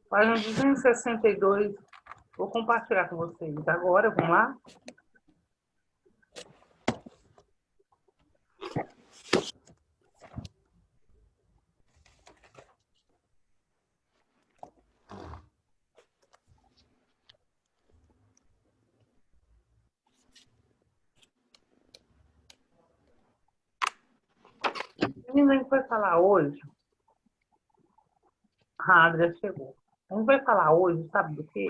Página 262. Vou compartilhar com vocês agora, vamos lá? Menina, a gente vai falar hoje. A Adria chegou. A gente vai falar hoje, sabe do quê?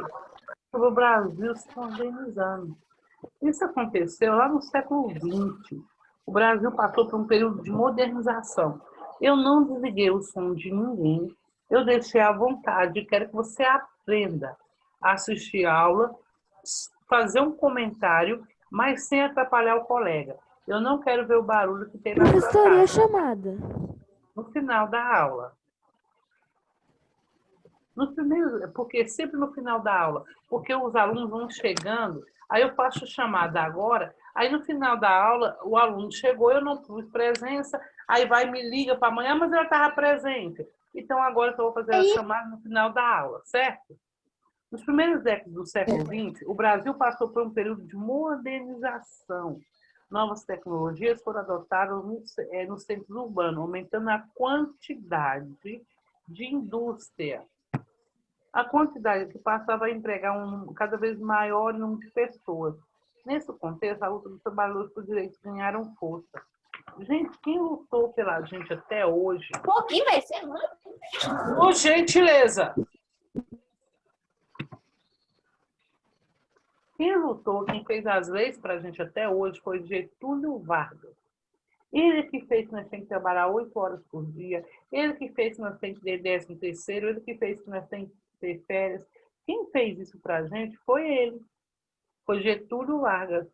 Sobre o Brasil se modernizando. Isso aconteceu lá no século XX. O Brasil passou por um período de modernização. Eu não desliguei o som de ninguém. Eu deixei à vontade. Quero que você aprenda a assistir a aula, fazer um comentário, mas sem atrapalhar o colega. Eu não quero ver o barulho que tem na sua Professora, e a casa. chamada? No final da aula. No primeiro, porque sempre no final da aula, porque os alunos vão chegando, aí eu faço chamada agora, aí no final da aula o aluno chegou, eu não pus presença, aí vai e me liga para amanhã, mas ela estava presente. Então agora eu vou fazer a chamada no final da aula, certo? Nos primeiros décadas do século XX, o Brasil passou por um período de modernização. Novas tecnologias foram adotadas nos centros urbanos, aumentando a quantidade de indústria. A quantidade que passava a empregar um cada vez maior número de pessoas. Nesse contexto, a luta dos trabalhadores por direitos ganharam força. Gente, quem lutou pela gente até hoje? Pouquinho vai ser muito. Por gentileza! Quem lutou, quem fez as leis para a gente até hoje foi Getúlio Vargas. Ele que fez que nós temos que trabalhar 8 horas por dia, ele que fez que nós temos que ter 13º, ele que fez que nós temos que ter férias. Quem fez isso para a gente foi ele. Foi Getúlio Vargas.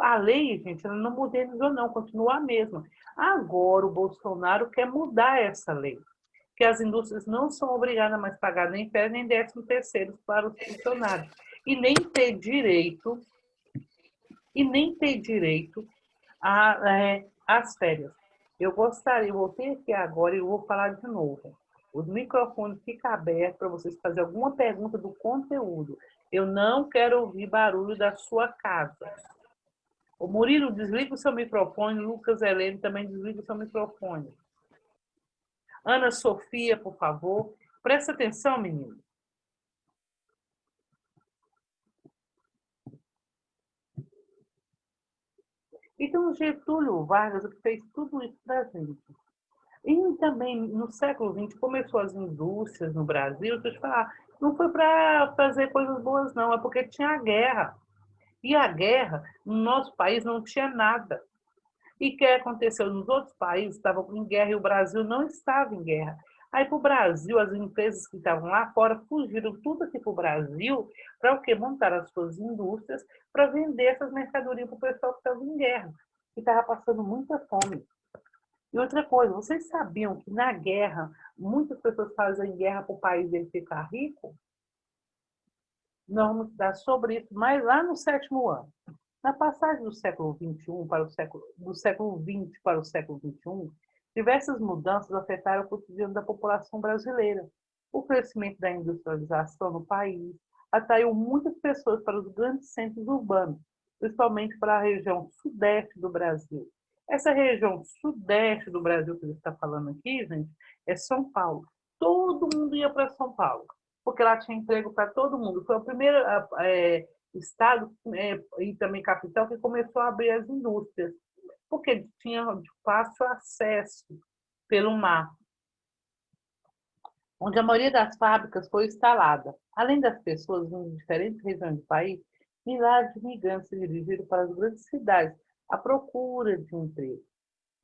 A lei, gente, ela não modernizou, não, continua a mesma. Agora o Bolsonaro quer mudar essa lei, que as indústrias não são obrigadas a mais pagar nem férias nem 13º para os funcionários. E nem ter direito, às férias. Eu voltei aqui agora e eu vou falar de novo. O microfone fica aberto para vocês fazerem alguma pergunta do conteúdo. Eu não quero ouvir barulho da sua casa. O Murilo, desliga o seu microfone. Lucas Helene também desliga o seu microfone. Ana Sofia, por favor. Presta atenção, menino. Então, Getúlio Vargas fez tudo isso para a gente. E também, no século XX, começou as indústrias no Brasil. Deixa eu te falar, não foi para fazer coisas boas, não. É porque tinha a guerra. E a guerra, no nosso país, não tinha nada. E o que aconteceu nos outros países estavam em guerra e o Brasil não estava em guerra. Aí, para o Brasil, as empresas que estavam lá fora fugiram tudo aqui para o Brasil para o quê? Montar as suas indústrias para vender essas mercadorias para o pessoal que estava em guerra, que estava passando muita fome. E outra coisa, vocês sabiam que na guerra, muitas pessoas fazem guerra para o país dele ficar rico? Nós vamos estudar sobre isso mais lá no 7º ano. Na passagem do século XXI para do século XX para o século XXI, diversas mudanças afetaram o cotidiano da população brasileira. O crescimento da industrialização no país atraiu muitas pessoas para os grandes centros urbanos, principalmente para a região sudeste do Brasil. Essa região sudeste do Brasil que a gente está falando aqui, gente, é São Paulo. Todo mundo ia para São Paulo, porque lá tinha emprego para todo mundo. Foi o primeiro estado e também capital que começou a abrir as indústrias, porque tinha de fácil acesso pelo mar, onde a maioria das fábricas foi instalada. Além das pessoas em diferentes regiões do país, milhares de migrantes se dirigiram para as grandes cidades à procura de um emprego.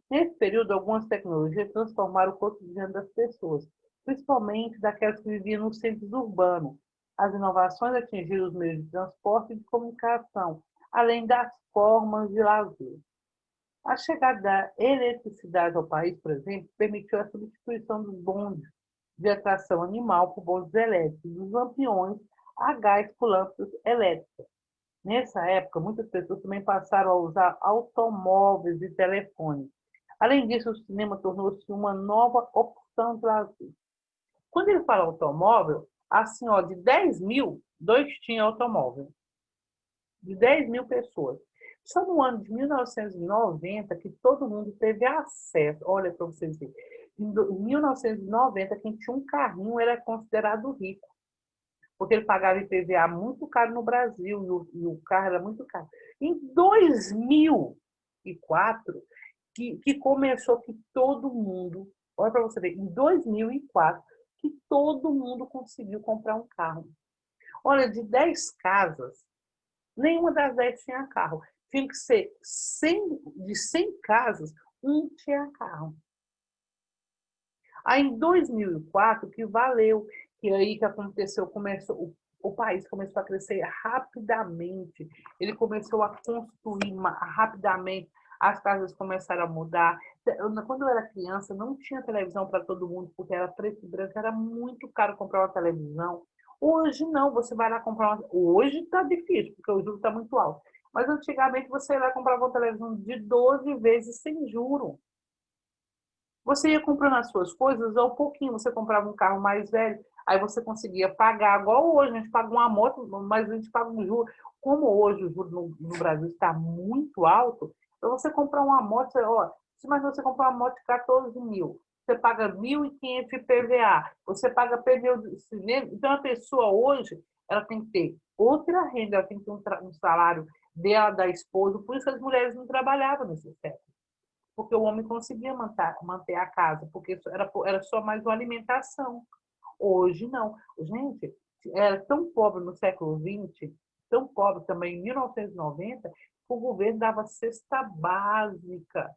Nesse período, algumas tecnologias transformaram o cotidiano das pessoas, principalmente daquelas que viviam nos centros urbanos. As inovações atingiram os meios de transporte e de comunicação, além das formas de lazer. A chegada da eletricidade ao país, por exemplo, permitiu a substituição dos bondes de atração animal por bondes elétricos, dos lampiões a gás por lâmpadas elétricas. Nessa época, muitas pessoas também passaram a usar automóveis e telefones. Além disso, o cinema tornou-se uma nova opção de lazer. Quando ele fala automóvel, assim, ó, de 10 mil, 2 tinham automóvel. De 10 mil pessoas. Só no ano de 1990 que todo mundo teve acesso. Olha para vocês verem. Em 1990, quem tinha um carrinho era considerado rico, porque ele pagava IPVA muito caro no Brasil e o carro era muito caro. Em 2004, que começou que todo mundo, olha para você ver, em 2004, que todo mundo conseguiu comprar um carro. Olha, de 10 casas, nenhuma das 10 tinha carro. Tinha que ser 100, de 100 casas, um tinha carro. Aí, em 2004, que valeu, que aí que aconteceu, começou, o país começou a crescer rapidamente, ele começou a construir rapidamente, as casas começaram a mudar. Quando eu era criança, não tinha televisão para todo mundo, porque era preto e branco, era muito caro comprar uma televisão. Hoje não, você vai lá comprar uma... Hoje está difícil, porque o juro está muito alto. Mas antigamente você ia lá comprar uma televisão de 12 vezes sem juro. Você ia comprando as suas coisas ao pouquinho. Você comprava um carro mais velho, aí você conseguia pagar, igual hoje, a gente paga uma moto, mas a gente paga um juro. Como hoje o juro no Brasil está muito alto, para você comprar uma moto, ó, se mais você comprar uma moto de 14 mil, você paga 1.500 de PVA, você paga pneu de cinema. Então, a pessoa hoje, ela tem que ter outra renda, ela tem que ter um salário dela, da esposa. Por isso que as mulheres não trabalhavam nesse século, porque o homem conseguia manter a casa, porque era só mais uma alimentação. Hoje, não. Gente, era tão pobre no século XX, tão pobre também em 1990, que o governo dava cesta básica.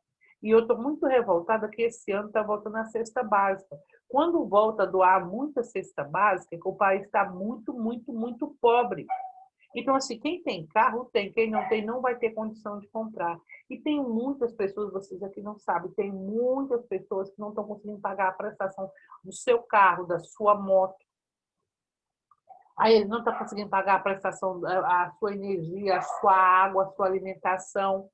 E eu estou muito revoltada que esse ano está voltando a cesta básica. Quando volta a doar muita cesta básica, que o país está muito, muito, muito pobre. Então, assim, quem tem carro tem, quem não tem não vai ter condição de comprar. E tem muitas pessoas, vocês aqui não sabem, tem muitas pessoas que não estão conseguindo pagar a prestação do seu carro, da sua moto. Aí eles não estão conseguindo pagar a prestação, a sua energia, a sua água, a sua alimentação,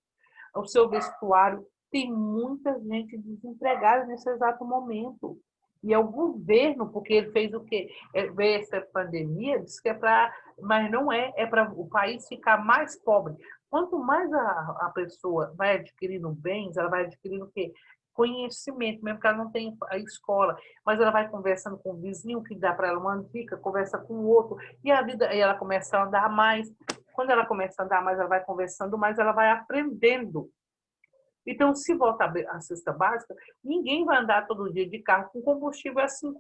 o seu vestuário. Tem muita gente desempregada nesse exato momento. E é o governo, porque ele fez o quê? Veio essa pandemia, disse que é para. Mas não é, é para o país ficar mais pobre. Quanto mais a pessoa vai adquirindo bens, ela vai adquirindo o quê? Conhecimento, mesmo que ela não tenha a escola, mas ela vai conversando com o vizinho que dá para ela uma dica, conversa com o outro, e a vida, e ela começa a andar mais. Quando ela começa a andar mais, ela vai conversando mais, ela vai aprendendo. Então, se voltar a cesta básica, ninguém vai andar todo dia de carro com combustível a R$ 5.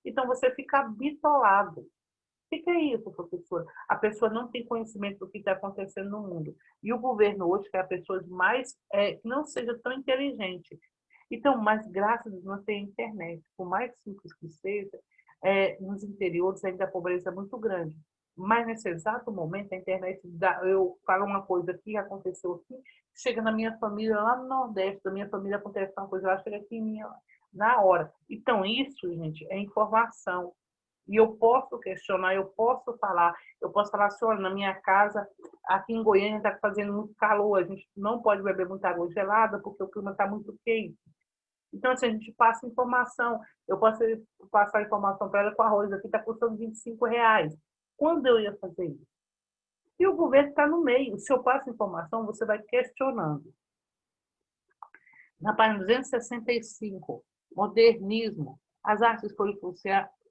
Então, você fica bitolado. O que é isso, professora? A pessoa não tem conhecimento do que está acontecendo no mundo. E o governo hoje quer pessoas mais, que não seja tão inteligente. Então, mas graças a Deus nós temos internet. Por mais simples que seja, nos interiores ainda a pobreza é muito grande. Mas nesse exato momento, a internet dá, eu falo uma coisa aqui, aconteceu aqui, chega na minha família, lá no Nordeste, da minha família acontece uma coisa, ela chega aqui na hora. Então, isso, gente, é informação. E eu posso questionar, eu posso falar assim, olha, na minha casa, aqui em Goiânia está fazendo muito calor, a gente não pode beber muita água gelada porque o clima está muito quente. Então, assim, a gente passa informação. Eu posso passar informação para ela com arroz aqui está custando R$ 25. Quando eu ia fazer isso? E o governo está no meio. Se eu passo informação, você vai questionando. Na página 265, modernismo. As artes foram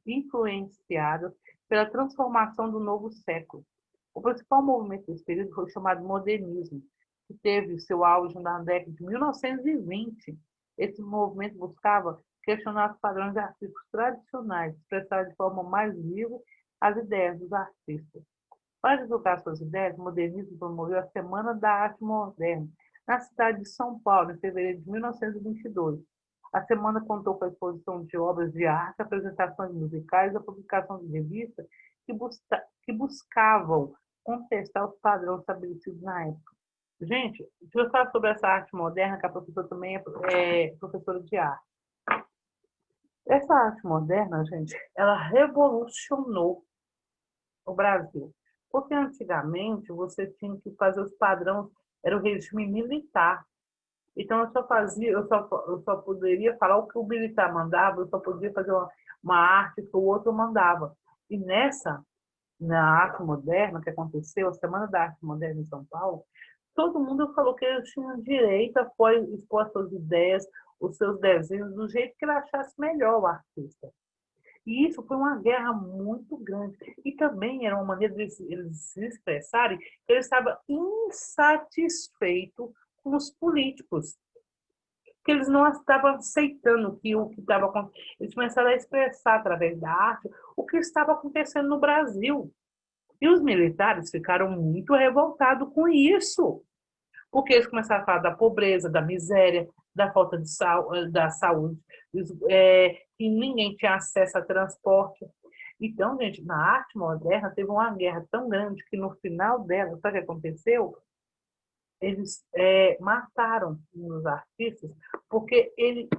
influenciadas pela transformação do novo século. O principal movimento desse período foi chamado modernismo, que teve seu auge na década de 1920. Esse movimento buscava questionar os padrões artísticos tradicionais, expressar de forma mais viva as ideias dos artistas. Para divulgar suas ideias, o modernismo promoveu a Semana da Arte Moderna, na cidade de São Paulo, em fevereiro de 1922. A semana contou com a exposição de obras de arte, apresentações musicais e a publicação de revistas que buscavam contestar os padrões estabelecidos na época. Gente, deixa eu falar sobre essa arte moderna, que a professora também é professora de arte. Essa arte moderna, gente, ela revolucionou o Brasil. Porque antigamente você tinha que fazer os padrões, era o regime militar. Então eu só poderia falar o que o militar mandava, eu só podia fazer uma arte que o outro mandava. E na arte moderna que aconteceu, a Semana da Arte Moderna em São Paulo, todo mundo falou que eles tinham direito a expor as suas ideias, os seus desenhos, do jeito que ele achasse melhor o artista. E isso foi uma guerra muito grande. E também era uma maneira de eles se expressarem que eles estavam insatisfeitos com os políticos, que eles não estavam aceitando que o que estava acontecendo. Eles começaram a expressar através da arte o que estava acontecendo no Brasil. E os militares ficaram muito revoltados com isso, porque eles começaram a falar da pobreza, da miséria, da falta da saúde, que ninguém tinha acesso a transporte. Então, gente, na arte moderna teve uma guerra tão grande que no final dela, sabe o que aconteceu? Eles mataram os artistas porque ele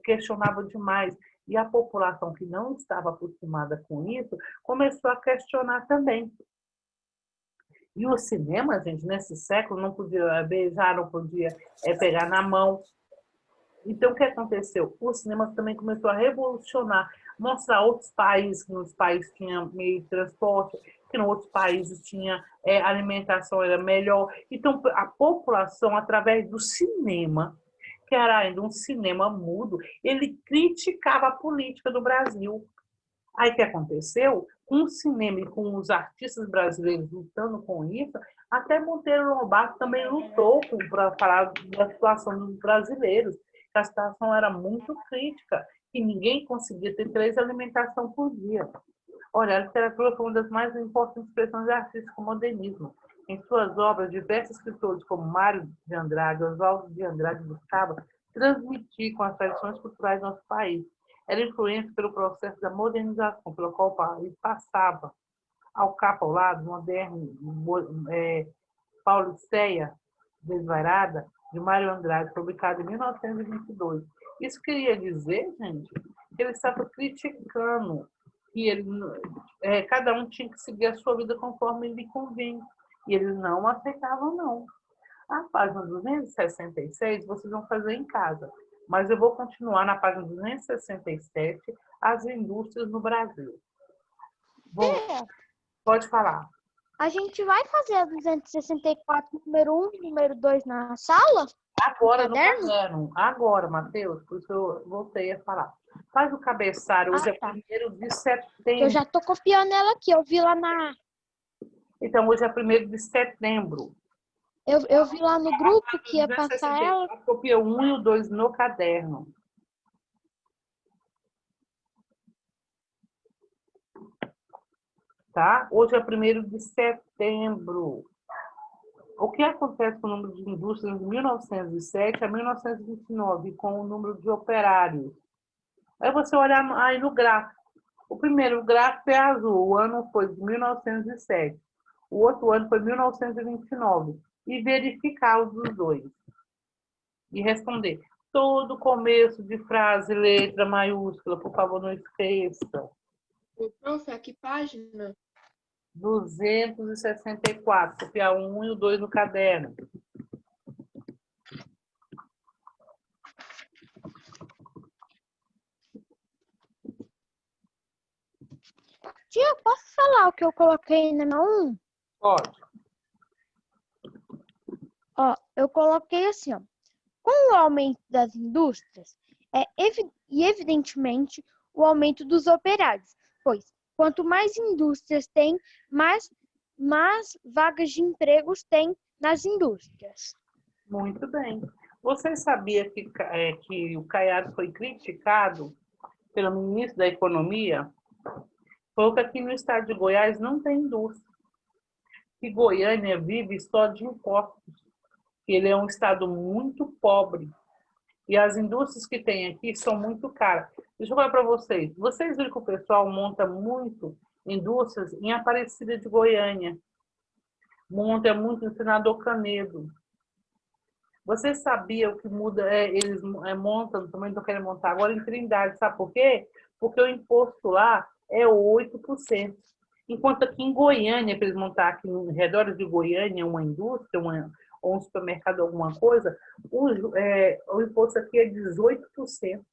questionava demais. E a população que não estava acostumada com isso começou a questionar também. E o cinema, gente, nesse século, não podia beijar, não podia pegar na mão. Então, o que aconteceu? O cinema também começou a revolucionar, mostrar outros países, que nos países tinha meio de transporte, que em outros países tinha alimentação era melhor. Então, a população, através do cinema, que era ainda um cinema mudo, ele criticava a política do Brasil. Aí o que aconteceu? Com o cinema e com os artistas brasileiros lutando com isso, até Monteiro Lobato também lutou para falar da situação dos brasileiros, que a situação era muito crítica, que ninguém conseguia ter 3 alimentações por dia. Olha, a literatura foi uma das mais importantes expressões artísticas do modernismo. Em suas obras, diversos escritores como Mário de Andrade, Oswaldo de Andrade buscavam transmitir com as tradições culturais do nosso país. Era influência pelo processo da modernização, pelo qual o país passava ao capa ao lado, moderno, Pauliceia Desvairada, de Mário Andrade, publicado em 1922. Isso queria dizer, gente, que ele estava criticando que cada um tinha que seguir a sua vida conforme lhe convinha. E eles não aceitavam, não. A página 266 vocês vão fazer em casa, mas eu vou continuar na página 267, as indústrias no Brasil. Pode falar. A gente vai fazer a 264, número 1 e número 2 na sala? Agora no caderno. Agora, Matheus, por isso eu voltei a falar. Faz o cabeçalho, hoje é 1º de setembro. Eu já estou copiando ela aqui, eu vi lá na... Então, hoje é 1º de setembro. Eu vi lá no grupo que ia passar ela. Copia o 1 e o 2 no caderno. Tá? Hoje é 1º de setembro. O que acontece com o número de indústrias de 1907 a 1929, com o número de operários? Aí você olha aí no gráfico. O primeiro gráfico é azul, o ano foi de 1907. O outro ano foi 1929. E verificar os dos dois. E responder. Todo começo de frase, letra maiúscula, por favor, não esqueça. Prof, que página? 264, copiar o 1 e o 2 no caderno. Tia, posso falar o que eu coloquei na minha 1? Pode. Ó, eu coloquei assim, ó. Com o aumento das indústrias, evidentemente o aumento dos operários, pois quanto mais indústrias tem, mais vagas de empregos tem nas indústrias. Muito bem. Você sabia que o Caiado foi criticado pelo ministro da Economia? Falou que aqui no estado de Goiás não tem indústria. Que Goiânia vive só de impostos. Que ele é um estado muito pobre. E as indústrias que tem aqui são muito caras. Deixa eu falar para vocês. Vocês viram que o pessoal monta muito indústrias em Aparecida de Goiânia. Monta muito em Senador Canedo. Você sabia o que muda? Eles montam, também estão querendo montar agora em Trindade. Sabe por quê? Porque o imposto lá é 8%. Enquanto aqui em Goiânia, para eles montar aqui no redor de Goiânia uma indústria, ou um supermercado, alguma coisa, o imposto aqui é 18%.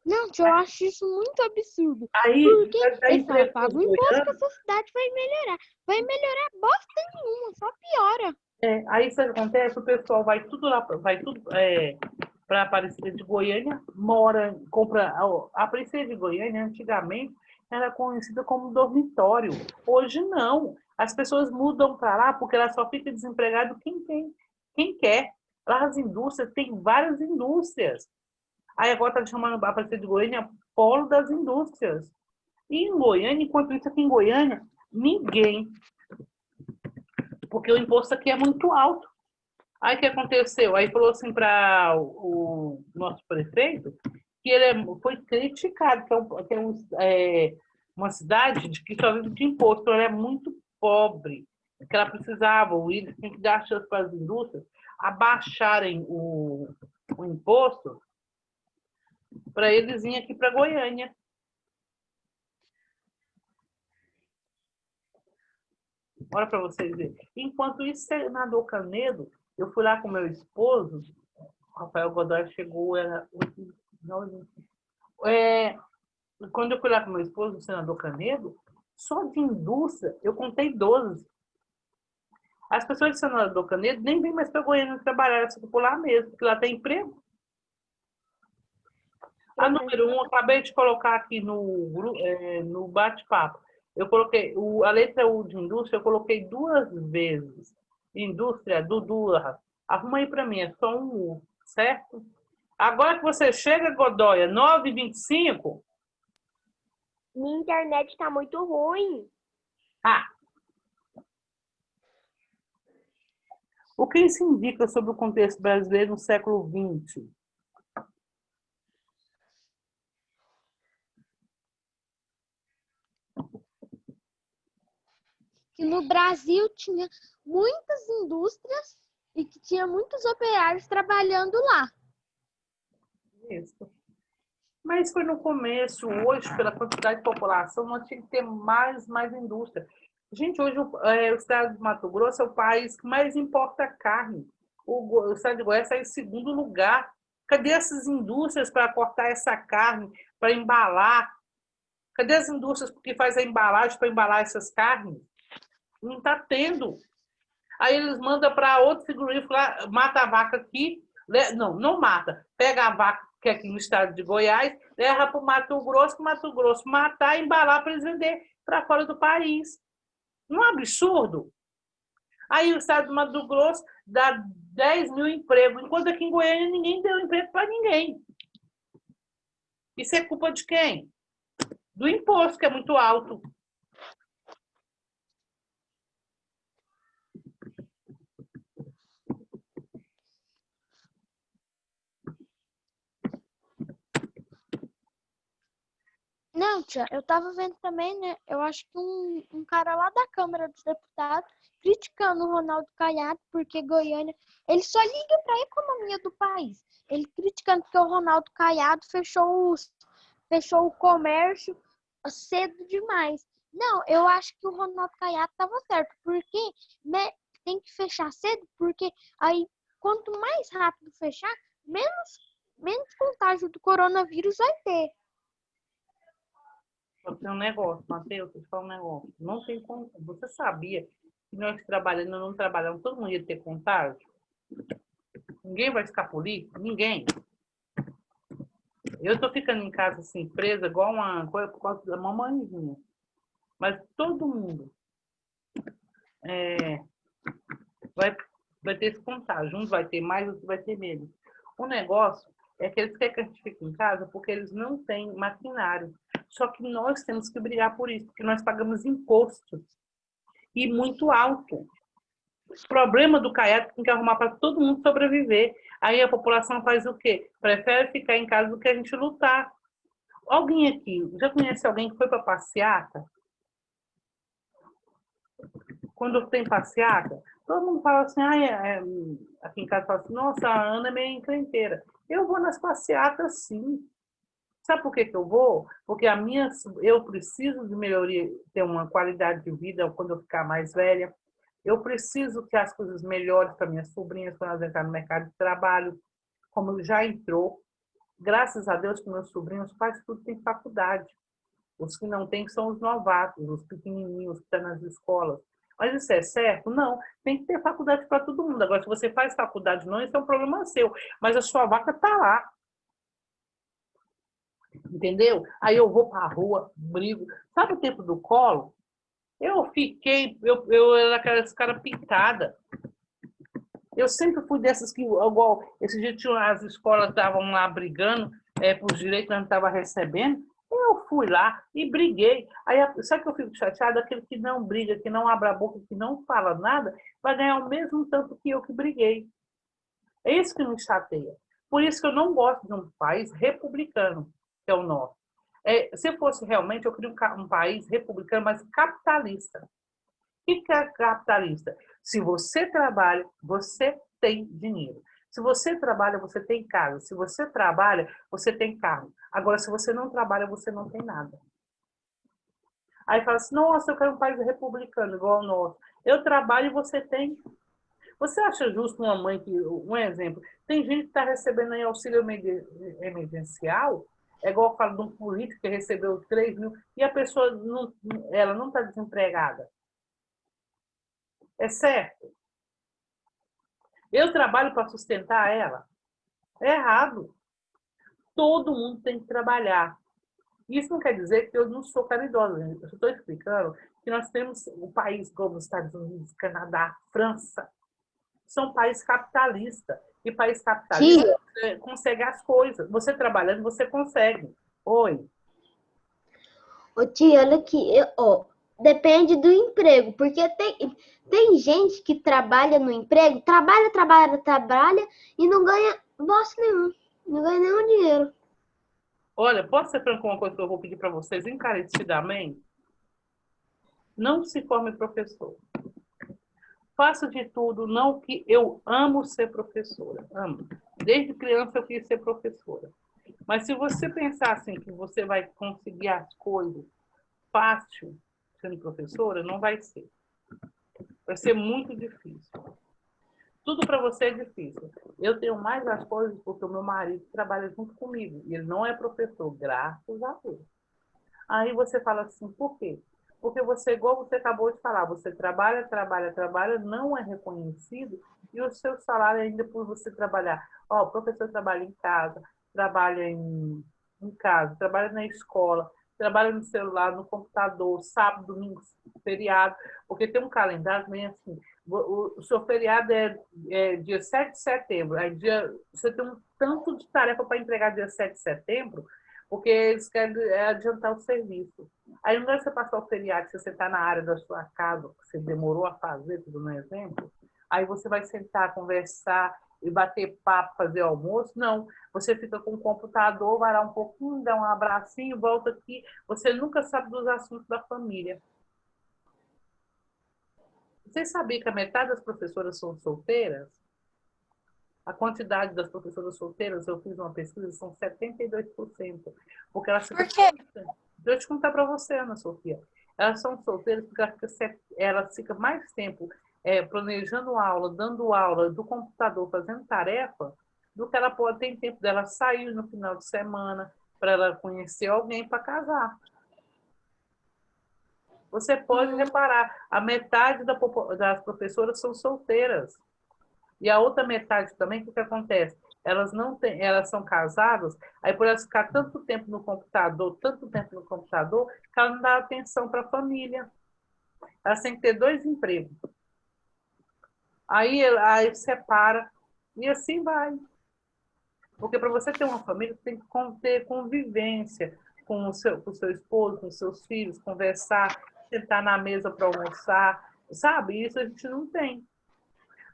Não, tia, eu acho isso muito absurdo. Aí, Porque vai dar ele fala, emprego paga pros o imposto que goianos. essa cidade vai melhorar. Vai melhorar bosta nenhuma, só piora. Aí isso acontece, o pessoal vai tudo lá, vai tudo para a Aparecida de Goiânia, mora, compra. A Aparecida de Goiânia, antigamente, era conhecida como dormitório. Hoje não. As pessoas mudam para lá porque ela só fica desempregado quem quer. Lá as indústrias, tem várias indústrias. Aí agora está chamando a Aparecida de Goiânia polo das indústrias. E em Goiânia, enquanto isso aqui em Goiânia, ninguém, porque o imposto aqui é muito alto. Aí o que aconteceu? Aí falou assim para o nosso prefeito que foi criticado, que é uma cidade que só vive de imposto, ela é muito pobre, que ela precisava, o Willis tinha que dar chance para as indústrias abaixarem o imposto para eles virem aqui para Goiânia. Olha para vocês verem. Enquanto isso, senador Canedo, eu fui lá com meu esposo, Rafael Godoy chegou, era 8, 9, quando eu fui lá com meu esposo, o senador Canedo, só de indústria, eu contei 12. As pessoas do senador Canedo nem vêm mais para Goiânia trabalhar, elas ficam por lá mesmo, porque lá tem emprego. A número 1, acabei de colocar aqui no bate-papo. Eu coloquei a letra U de indústria, eu coloquei 2 vezes. Indústria, Dudu, arruma aí para mim, é só um U, certo? Agora que você chega, Godoya, 9h25. Minha internet está muito ruim. Ah! O que isso indica sobre o contexto brasileiro no século XX? Que no Brasil tinha muitas indústrias e que tinha muitos operários trabalhando lá. Isso. Mas foi no começo, hoje, pela quantidade de população, nós tínhamos que ter mais indústria. Gente, hoje o estado de Mato Grosso é o país que mais importa carne. O estado de Goiás está em segundo lugar. Cadê essas indústrias para cortar essa carne, para embalar? Cadê as indústrias que fazem a embalagem para embalar essas carnes? Não está tendo. Aí eles mandam para outro frigorífico lá, mata a vaca aqui. Não mata. Pega a vaca que é aqui no estado de Goiás, leva para o Mato Grosso matar e embalar para eles vender para fora do país. Não é um absurdo? Aí o estado do Mato Grosso dá 10 mil empregos, enquanto aqui em Goiânia ninguém deu emprego para ninguém. Isso é culpa de quem? Do imposto, que é muito alto. Não, tia, eu tava vendo também, né? Eu acho que um cara lá da Câmara dos Deputados criticando o Ronaldo Caiado, porque Goiânia, ele só liga para a economia do país. Ele criticando que o Ronaldo Caiado fechou o comércio cedo demais. Não, eu acho que o Ronaldo Caiado tava certo, porque tem que fechar cedo, porque aí quanto mais rápido fechar, menos contágio do coronavírus vai ter. Só tem um negócio, Matheus, deixa eu te falar um negócio. Não tem como. Você sabia que nós trabalhando, não trabalhando, todo mundo ia ter contágio? Ninguém vai escapulir? Ninguém. Eu tô ficando em casa assim, presa, igual uma coisa por causa da mamãezinha. Mas todo mundo vai ter esse contágio. Um vai ter mais, outro vai ter menos. O negócio é que eles querem que a gente fique em casa porque eles não têm maquinário. Só que nós temos que brigar por isso, porque nós pagamos impostos. E muito alto. O problema do caiaque tem que arrumar para todo mundo sobreviver. Aí a população faz o quê? Prefere ficar em casa do que a gente lutar. Alguém aqui já conhece alguém que foi para passeata? Quando tem passeata, todo mundo fala assim, aqui em casa fala assim, nossa, a Ana é meio encrenteira. Eu vou nas passeatas, sim. Sabe por que eu vou? Porque eu preciso de melhoria, ter uma qualidade de vida quando eu ficar mais velha. Eu preciso que as coisas melhorem para minhas sobrinhas quando elas entrarem no mercado de trabalho, como já entrou. Graças a Deus que meus sobrinhos quase tudo têm faculdade. Os que não têm são os novatos, os pequenininhos que estão nas escolas. Mas isso é certo? Não. Tem que ter faculdade para todo mundo. Agora, se você faz faculdade não, isso é um problema seu. Mas a sua vaca está lá. Entendeu? Aí eu vou para a rua, brigo. Sabe o tempo do colo? Eu era aquelas cara pintada. Eu sempre fui dessas que, igual, esse dia tinha, as escolas estavam lá brigando por os direitos que a gente estava recebendo. Eu fui lá e briguei. Aí, sabe que eu fico chateada? Aquele que não briga, que não abre a boca, que não fala nada, vai ganhar o mesmo tanto que eu que briguei. É isso que me chateia. Por isso que eu não gosto de um país republicano, que é o nosso. Se fosse realmente, eu queria um país republicano, mas capitalista. O que é capitalista? Se você trabalha, você tem dinheiro. Se você trabalha, você tem casa. Se você trabalha, você tem carro. Agora, se você não trabalha, você não tem nada. Aí fala assim, nossa, eu quero um país republicano, igual o nosso. Eu trabalho e você tem. Você acha justo uma mãe que, um exemplo, tem gente que está recebendo aí auxílio emergencial, é igual eu falo de um político que recebeu 3 mil, e a pessoa ela não está desempregada. É certo? Eu trabalho para sustentar ela. É errado. Todo mundo tem que trabalhar. Isso não quer dizer que eu não sou caridosa. Eu estou explicando que nós temos um país como os Estados Unidos, Canadá, França. São países capitalistas. E país capitalista consegue as coisas. Você trabalhando, você consegue. Oi. Ô tia, olha aqui, ó, depende do emprego, porque tem gente que trabalha no emprego, trabalha e não ganha bosta nenhum, não ganha nenhum dinheiro. Olha, posso ser franco com uma coisa que eu vou pedir para vocês encarecidamente? Não se forme professor. Faço de tudo, não que eu amo ser professora, amo. Desde criança eu quis ser professora. Mas se você pensar assim que você vai conseguir as coisas fácil sendo professora, não vai ser. Vai ser muito difícil. Tudo para você é difícil. Eu tenho mais as coisas porque o meu marido trabalha junto comigo. E ele não é professor, graças a Deus. Aí você fala assim, por quê? Porque você, igual você acabou de falar, você trabalha, não é reconhecido e o seu salário ainda por você trabalhar. Ó, o professor trabalha em casa, trabalha em casa, trabalha na escola, trabalha no celular, no computador, sábado, domingo, feriado, porque tem um calendário também assim, o seu feriado é dia 7 de setembro, aí você tem um tanto de tarefa para entregar dia 7 de setembro, porque eles querem adiantar o serviço. Aí não deve você passar o feriado, se você está na área da sua casa, que você demorou a fazer, tudo no exemplo, aí você vai sentar, conversar e bater papo, fazer almoço. Não, você fica com o computador, vai lá um pouquinho, dá um abracinho, volta aqui. Você nunca sabe dos assuntos da família. Você sabia que a metade das professoras são solteiras? A quantidade das professoras solteiras, eu fiz uma pesquisa, são 72%. Porque elas ficam... Por quê? Deixa eu te contar para você, Ana Sofia. Elas são solteiras porque elas ficam mais tempo planejando aula, dando aula do computador, fazendo tarefa, do que ela pode ter tempo dela sair no final de semana para ela conhecer alguém para casar. Você pode reparar, a metade das professoras são solteiras. E a outra metade também, o que acontece? Elas não têm, elas são casadas, aí por elas ficar tanto tempo no computador, que ela não dá atenção para a família. Elas têm que ter 2 empregos. Aí separa, e assim vai. Porque para você ter uma família, você tem que ter convivência com o seu esposo, com os seus filhos, conversar, sentar na mesa para almoçar, sabe? Isso a gente não tem.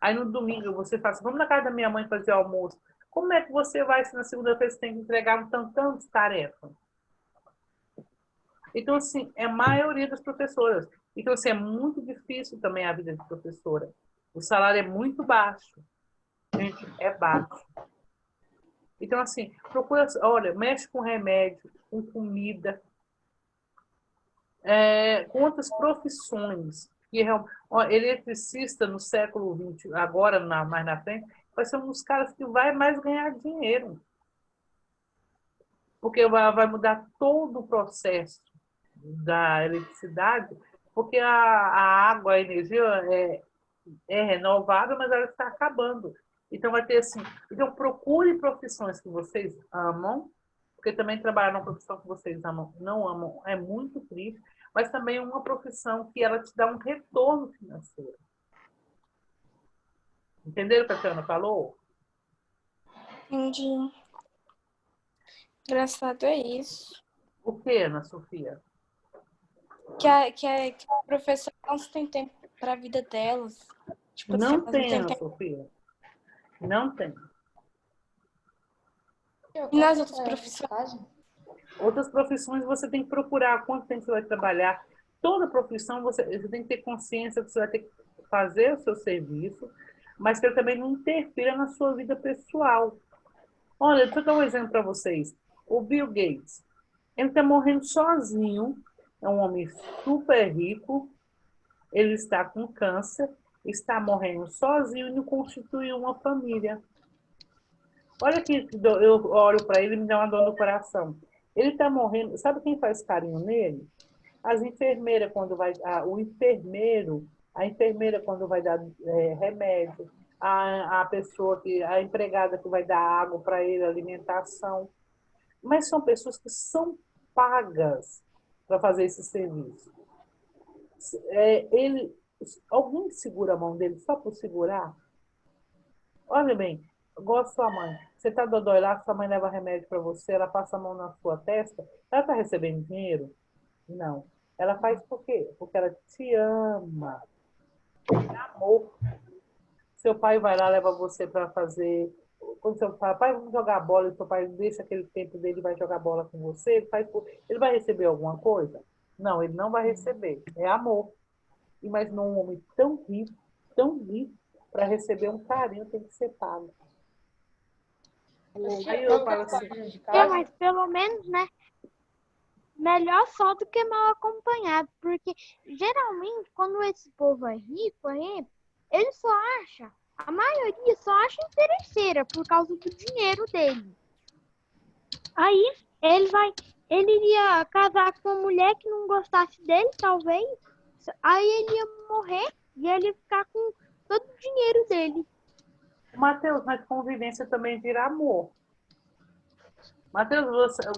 Aí no domingo você fala assim, vamos na casa da minha mãe fazer almoço. Como é que você vai se na segunda-feira você tem que entregar um tantão de tarefa? Então, assim, é a maioria das professoras. Então, assim, é muito difícil também a vida de professora. O salário é muito baixo. Gente, é baixo. Então, assim, procura, olha, mexe com remédio, com comida, com outras profissões. Eletricista no século XX, agora mais na frente, vai ser um dos caras que vai mais ganhar dinheiro. porque vai mudar todo o processo da eletricidade, porque a água, a energia é renovável, mas ela está acabando. Então vai ter assim, então procure profissões que vocês amam, porque também trabalhar numa profissão que vocês amam, não amam, é muito triste, mas também é uma profissão que ela te dá um retorno financeiro. Entenderam o que a Tiana falou? Entendi. Engraçado é isso. O que, Ana Sofia? Que a professora não tem tempo para a vida delas. Tipo, assim, Não elas tem, Ana tempo. Sofia. Não tem. E nas outras profissões? Outras profissões você tem que procurar quanto tempo você vai trabalhar. Toda profissão você tem que ter consciência que você vai ter que fazer o seu serviço, mas que ele também não interfira na sua vida pessoal. Olha, deixa eu dar um exemplo para vocês. O Bill Gates, ele está morrendo sozinho, é um homem super rico, ele está com câncer, está morrendo sozinho e não constituiu uma família. Olha que eu olho para ele e me dá uma dor no coração. Ele está morrendo. Sabe quem faz carinho nele? As enfermeiras, quando vai. O enfermeiro, a enfermeira, quando vai dar remédio, a pessoa a empregada que vai dar água para ele, alimentação. Mas são pessoas que são pagas para fazer esse serviço. Alguém segura a mão dele só por segurar? Olha bem, igual a sua mãe. Você está dodói lá, sua mãe leva remédio para você, ela passa a mão na sua testa, ela está recebendo dinheiro? Não. Ela faz por quê? Porque ela te ama. É amor. Seu pai vai lá, leva você para fazer. Quando seu pai vamos jogar bola, e seu pai deixa aquele tempo dele e vai jogar bola com você, ele vai receber alguma coisa? Não, ele não vai receber. É amor. Imagina um homem tão rico, para receber um carinho tem que ser pago. Aí eu falo assim, Mas pelo menos, né? Melhor só do que mal acompanhado. Porque geralmente, quando esse povo é rico, ele só acha, a maioria só acha interesseira por causa do dinheiro dele. Aí ele iria casar com uma mulher que não gostasse dele, talvez. Aí ele ia morrer e ele ia ficar com todo o dinheiro dele. Matheus, mas convivência também vira amor. Matheus,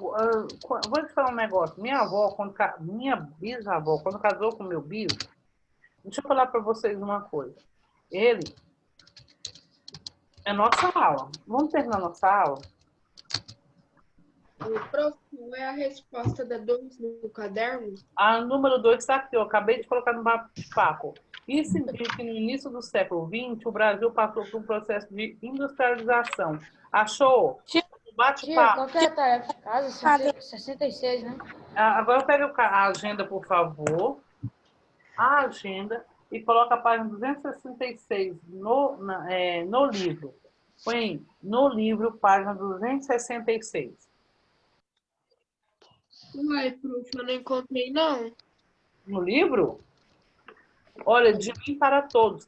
vou te falar um negócio. Minha bisavó, quando casou com meu bis, deixa eu falar para vocês uma coisa. Ele é nossa aula. Vamos terminar nossa aula? Prof, qual é a resposta da 2 no caderno? A número 2 está aqui, eu acabei de colocar no bate-papo. Isso indica que no início do século XX, o Brasil passou por um processo de industrialização. Achou? Bate-papo. Qual que é a tarefa de casa? 66, né? Agora pega a agenda, por favor. A agenda e coloca a página 266 no livro. Põe no livro, página 266. Uai, prof, eu não encontrei, não. No livro? Olha, de mim para todos.